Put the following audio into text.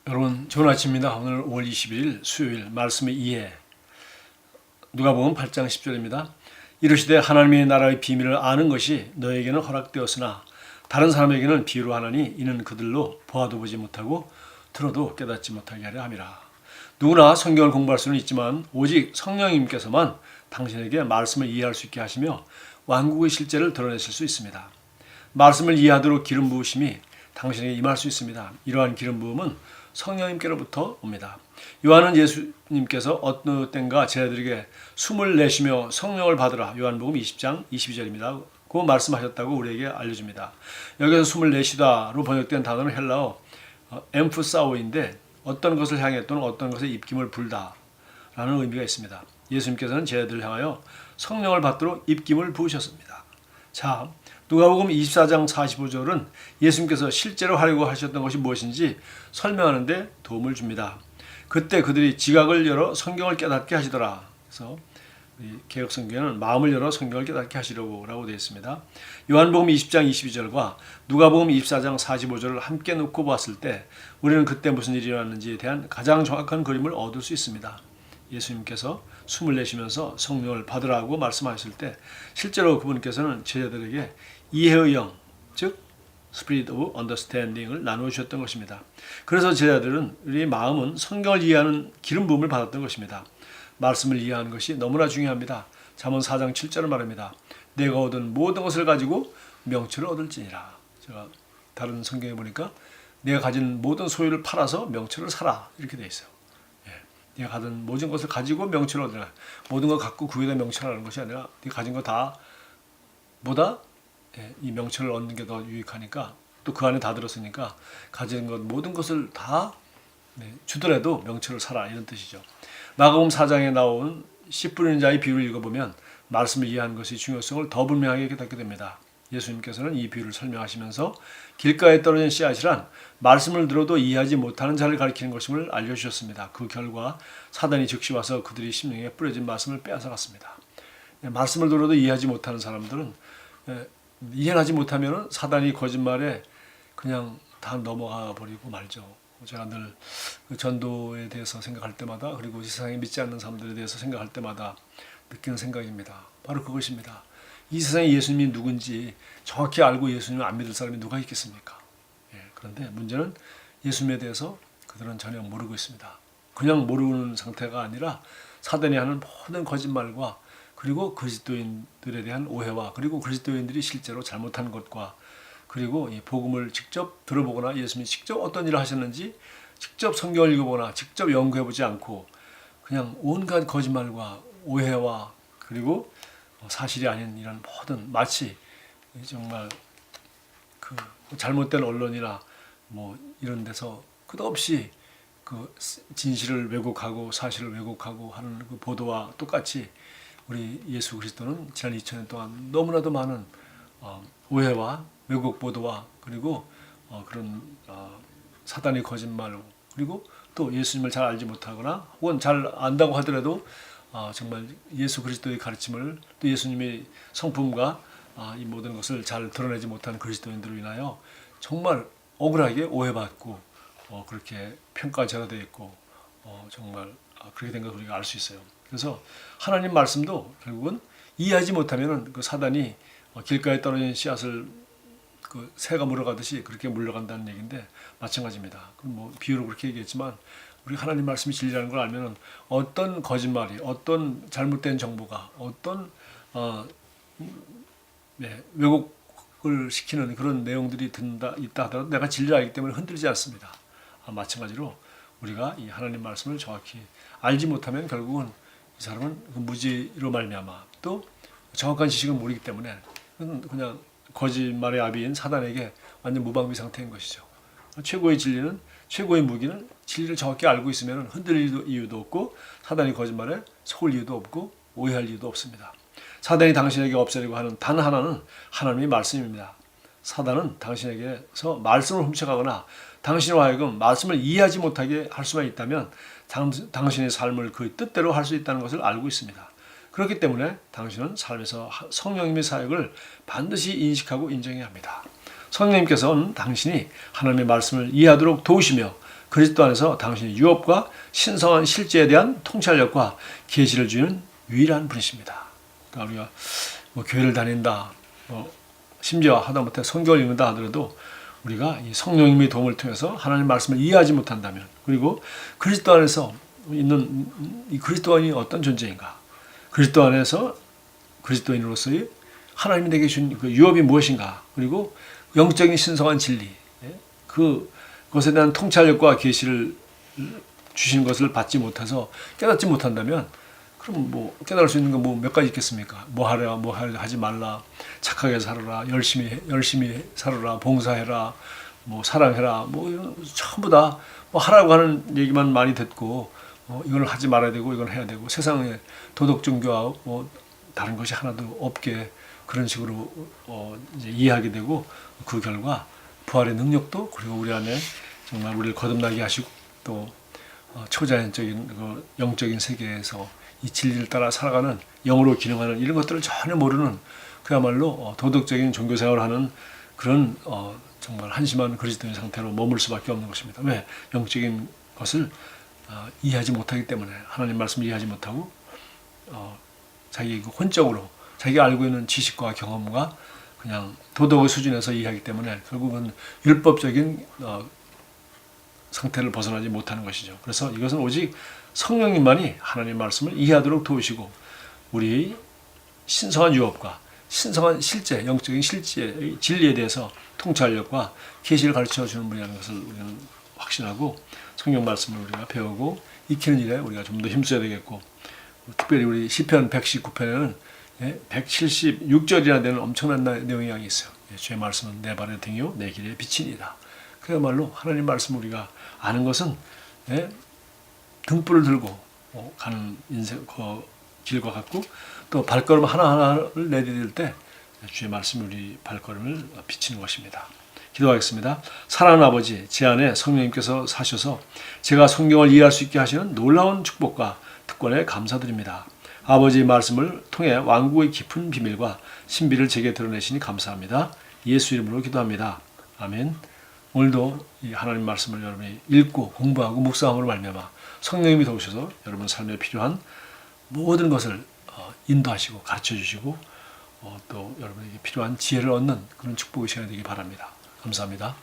여러분 좋은 아침입니다. 오늘 5월 22일 수요일 말씀의 이해 누가복음 8장 10절입니다. 이르시되 하나님의 나라의 비밀을 아는 것이 너에게는 허락되었으나 다른 사람에게는 비유로 하나니 이는 그들로 보아도 보지 못하고 들어도 깨닫지 못하게 하려 함이라. 누구나 성경을 공부할 수는 있지만 오직 성령님께서만 당신에게 말씀을 이해할 수 있게 하시며 완국의 실제를 드러내실 수 있습니다. 말씀을 이해하도록 기름 부으심이 당신에게 임할 수 있습니다. 이러한 기름 부음은 성령님께로부터 옵니다. 요한은 예수님께서 어느 때인가 제자들에게 숨을 내쉬며 성령을 받으라. 요한복음 20장 22절입니다. 그 말씀하셨다고 우리에게 알려줍니다. 여기서 숨을 내쉬다로 번역된 단어는 헬라어 엠프사오인데 어떤 것을 향해 또는 어떤 것에 입김을 불다라는 의미가 있습니다. 예수님께서는 제자들을 향하여 성령을 받도록 입김을 부으셨습니다. 자, 누가복음 24장 45절은 예수님께서 실제로 하려고 하셨던 것이 무엇인지 설명하는 데 도움을 줍니다. 그때 그들이 지각을 열어 성경을 깨닫게 하시더라. 그래서 개역성경에는 마음을 열어 성경을 깨닫게 하시려고 라고 되어 있습니다. 요한복음 20장 22절과 누가복음 24장 45절을 함께 놓고 봤을 때 우리는 그때 무슨 일이 일어났는지에 대한 가장 정확한 그림을 얻을 수 있습니다. 예수님께서 숨을 내쉬면서 성령을 받으라고 말씀하셨을 때 실제로 그분께서는 제자들에게 이해의 영, 즉 Spirit of Understanding을 나누어 주셨던 것입니다. 그래서 제자들은 우리 마음은 성경을 이해하는 기름 부음을 받았던 것입니다. 말씀을 이해하는 것이 너무나 중요합니다. 잠언 4장 7절을 말합니다. 내가 얻은 모든 것을 가지고 명철을 얻을지니라. 제가 다른 성경에 보니까 내가 가진 모든 소유를 팔아서 명철을 사라 이렇게 되어 있어요. 네가 가진 모든 것을 가지고 명철을 얻으라. 모든 걸 갖고 그 위에다 명철을 하는 것이 아니라 네가 가진 거 다 보다 이 명철을 얻는 게 더 유익하니까 또 그 안에 다 들었으니까 가진 것 모든 것을 다 주더라도 명철을 사라 이런 뜻이죠. 마가복음 4장에 나온 씨 뿌리는 자의 비유를 읽어보면 말씀을 이해하는 것의 중요성을 더 분명하게 깨닫게 됩니다. 예수님께서는 이 비유를 설명하시면서 길가에 떨어진 씨앗이란 말씀을 들어도 이해하지 못하는 자를 가리키는 것임을 알려주셨습니다. 그 결과 사단이 즉시 와서 그들이 심령에 뿌려진 말씀을 빼앗아갔습니다. 말씀을 들어도 이해하지 못하는 사람들은 이해하지 못하면 사단이 거짓말에 그냥 다 넘어가 버리고 말죠. 제가 늘 전도에 대해서 생각할 때마다 그리고 세상에 믿지 않는 사람들에 대해서 생각할 때마다 느끼는 생각입니다. 바로 그것입니다. 이 세상에 예수님이 누군지 정확히 알고 예수님을 안 믿을 사람이 누가 있겠습니까? 그런데 문제는 예수님에 대해서 그들은 전혀 모르고 있습니다. 그냥 모르는 상태가 아니라 사단이 하는 모든 거짓말과 그리고 그리스도인들에 대한 오해와 그리고 그리스도인들이 실제로 잘못한 것과 그리고 이 복음을 직접 들어보거나 예수님이 직접 어떤 일을 하셨는지 직접 성경을 읽어보거나 직접 연구해보지 않고 그냥 온갖 거짓말과 오해와 그리고 사실이 아닌 이런 모든 마치 정말 그 잘못된 언론이나 뭐 이런 데서 끝없이 그 진실을 왜곡하고 사실을 왜곡하고 하는 그 보도와 똑같이 우리 예수 그리스도는 지난 2000년 동안 너무나도 많은 오해와 왜곡 보도와 그리고 그런 사단의 거짓말 그리고 또 예수님을 잘 알지 못하거나 혹은 잘 안다고 하더라도 정말 예수 그리스도의 가르침을 또 예수님의 성품과 이 모든 것을 잘 드러내지 못한 그리스도인들로 인하여 정말 억울하게 오해받고 그렇게 평가절하되어 있고 정말 그렇게 된 것을 우리가 알 수 있어요. 그래서 하나님 말씀도 결국은 이해하지 못하면 그 사단이 길가에 떨어진 씨앗을 그 새가 물어가듯이 그렇게 물러간다는 얘기인데 마찬가지입니다. 그럼 뭐 비유로 그렇게 얘기했지만 우리 하나님 말씀이 진리라는 걸 알면 어떤 거짓말이 어떤 잘못된 정보가 어떤 왜곡을 시키는 그런 내용들이 있다 하더라도 내가 진리를 알기 때문에 흔들리지 않습니다. 마찬가지로 우리가 이 하나님 말씀을 정확히 알지 못하면 결국은 이 사람은 그 무지로 말미암아 또 정확한 지식을 모르기 때문에 그냥 거짓말의 아비인 사단에게 완전 무방비 상태인 것이죠. 최고의 진리는 최고의 무기는 진리를 정확히 알고 있으면 흔들릴 이유도 없고 사단이 거짓말에 속을 이유도 없고 오해할 이유도 없습니다. 사단이 당신에게 없애려고 하는 단 하나는 하나님의 말씀입니다. 사단은 당신에게서 말씀을 훔쳐가거나 당신으로 하여금 말씀을 이해하지 못하게 할 수만 있다면 당신의 삶을 그 뜻대로 할 수 있다는 것을 알고 있습니다. 그렇기 때문에 당신은 삶에서 성령님의 사역을 반드시 인식하고 인정해야 합니다. 성령님께서는 당신이 하나님의 말씀을 이해하도록 도우시며 그리스도 안에서 당신의 유업과 신성한 실제에 대한 통찰력과 계시를 주는 유일한 분이십니다. 그러니까 우리가 뭐 교회를 다닌다, 뭐 심지어 하다못해 성경을 읽는다 하더라도 우리가 이 성령님의 도움을 통해서 하나님의 말씀을 이해하지 못한다면, 그리고 그리스도 안에서 있는 이 그리스도인이 어떤 존재인가, 그리스도 안에서 그리스도인으로서의 하나님이 내게 준 그 유업이 무엇인가, 그리고 영적인 신성한 진리, 그것에 대한 통찰력과 계시를 주신 것을 받지 못해서 깨닫지 못한다면, 그럼 뭐 깨달을 수 있는 건 뭐 몇 가지 있겠습니까? 뭐 하라, 뭐 하지 말라, 착하게 살아라, 열심히 살아라, 봉사해라, 뭐 사랑해라, 뭐 이런 전부 다 뭐 하라고 하는 얘기만 많이 듣고, 이걸 하지 말아야 되고 이걸 해야 되고, 세상에 도덕 종교와 뭐 다른 것이 하나도 없게 그런 식으로 이제 이해하게 되고, 그 결과 부활의 능력도, 그리고 우리 안에 정말 우리를 거듭나게 하시고, 또 초자연적인 그 영적인 세계에서 이 진리를 따라 살아가는, 영으로 기능하는 이런 것들을 전혀 모르는, 그야말로 도덕적인 종교 생활을 하는 그런 정말 한심한 그리스도인 상태로 머물 수밖에 없는 것입니다. 왜? 영적인 것을 이해하지 못하기 때문에, 하나님 말씀을 이해하지 못하고 자기 혼적으로 자기가 알고 있는 지식과 경험과 그냥 도덕의 수준에서 이해하기 때문에 결국은 율법적인 상태를 벗어나지 못하는 것이죠. 그래서 이것은 오직 성령님만이 하나님 말씀을 이해하도록 도우시고, 우리 신성한 유업과 신성한 실제, 영적인 실제, 진리에 대해서 통찰력과 계시를 가르쳐 주는 분이라는 것을 우리는 확신하고, 성경 말씀을 우리가 배우고 익히는 일에 우리가 좀 더 힘써야 되겠고, 특별히 우리 시편 119편에는 176절이나 되는 엄청난 내용이 있어요. 주의 말씀은 내 발의 등이요 내 길의 빛이니이다. 그야말로 하나님 말씀 우리가 아는 것은 등불을 들고 가는 인생 길과 같고, 또 발걸음 하나하나를 내디딜 때 주의 말씀이 우리 발걸음을 비치는 것입니다. 기도하겠습니다. 사랑하는 아버지, 제 안에 성령님께서 사셔서 제가 성경을 이해할 수 있게 하시는 놀라운 축복과 특권에 감사드립니다. 아버지의 말씀을 통해 왕국의 깊은 비밀과 신비를 제게 드러내시니 감사합니다. 예수 이름으로 기도합니다. 아멘. 오늘도 이 하나님 말씀을 여러분이 읽고 공부하고 묵상함으로 말미암아 성령님이 도우셔서 여러분 삶에 필요한 모든 것을 인도하시고 가르쳐 주시고, 또 여러분에게 필요한 지혜를 얻는 그런 축복의 시간이 되기 바랍니다. 감사합니다.